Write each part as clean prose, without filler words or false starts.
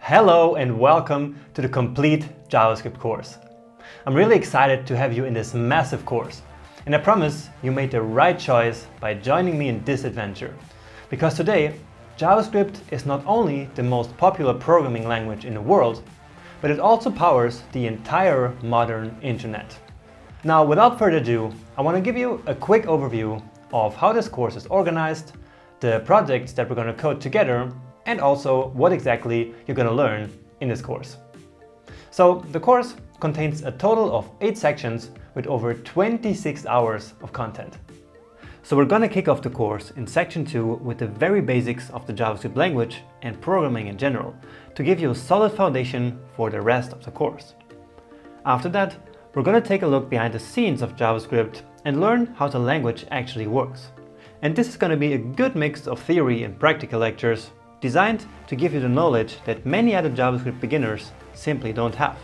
Hello and welcome to the complete JavaScript course. I'm really excited to have you in this massive course, and I promise you made the right choice by joining me in this adventure. Because today, JavaScript is not only the most popular programming language in the world, but it also powers the entire modern internet. Now, without further ado, I want to give you a quick overview of how this course is organized, the projects that we're going to code together, and also what exactly you're going to learn in this course. So the course contains a total of 8 sections with over 26 hours of content. So we're going to kick off the course in section 2 with the very basics of the JavaScript language and programming in general, to give you a solid foundation for the rest of the course. After that, we're going to take a look behind the scenes of JavaScript and learn how the language actually works. And this is going to be a good mix of theory and practical lectures, designed to give you the knowledge that many other JavaScript beginners simply don't have.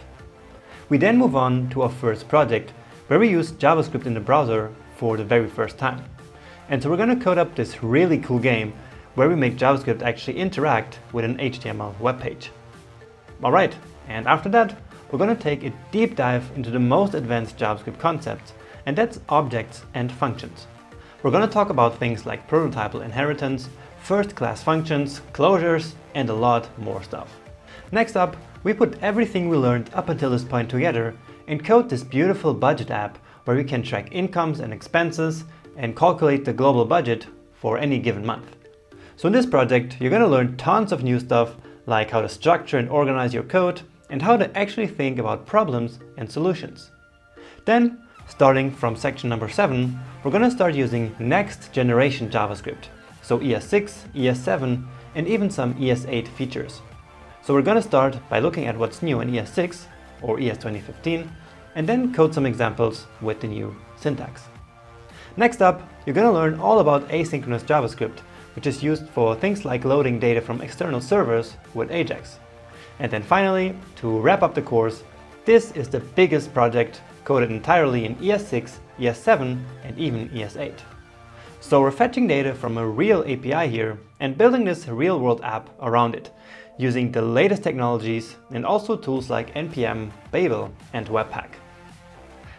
We then move on to our first project, where we use JavaScript in the browser for the very first time. And so we're going to code up this really cool game where we make JavaScript actually interact with an HTML web page. Alright, and after that, we're going to take a deep dive into the most advanced JavaScript concepts, and that's objects and functions. We're going to talk about things like prototypal inheritance, first-class functions, closures, and a lot more stuff. Next up, we put everything we learned up until this point together and code this beautiful budget app where we can track incomes and expenses and calculate the global budget for any given month. So in this project, you're going to learn tons of new stuff, like how to structure and organize your code and how to actually think about problems and solutions. Then, starting from section number 7, we're going to start using next generation JavaScript. So ES6, ES7, and even some ES8 features. So we're going to start by looking at what's new in ES6 or ES 2015, and then code some examples with the new syntax. Next up, you're going to learn all about asynchronous JavaScript, which is used for things like loading data from external servers with Ajax. And then finally, to wrap up the course, this is the biggest project coded entirely in ES6, ES7, and even ES8. So we're fetching data from a real API here and building this real-world app around it, using the latest technologies and also tools like NPM, Babel, and Webpack.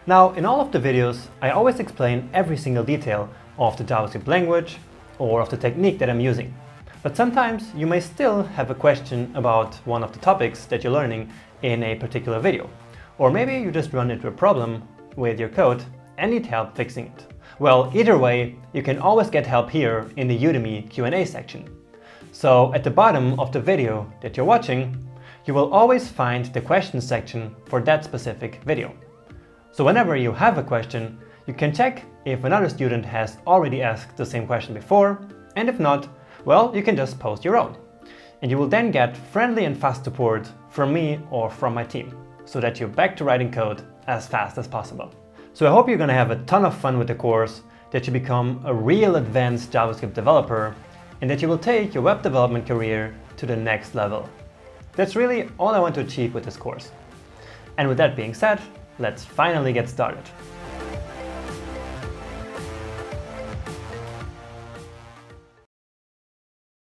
Now, in all of the videos, I always explain every single detail of the JavaScript language or of the technique that I'm using. But sometimes you may still have a question about one of the topics that you're learning in a particular video. Or maybe you just run into a problem with your code and need help fixing it. Well, either way, you can always get help here in the Udemy Q&A section. So at the bottom of the video that you're watching, you will always find the questions section for that specific video. So whenever you have a question, you can check if another student has already asked the same question before, and if not, well, you can just post your own. And you will then get friendly and fast support from me or from my team, so that you're back to writing code as fast as possible. So I hope you're going to have a ton of fun with the course, that you become a real advanced JavaScript developer, and that you will take your web development career to the next level. That's really all I want to achieve with this course. And with that being said, let's finally get started.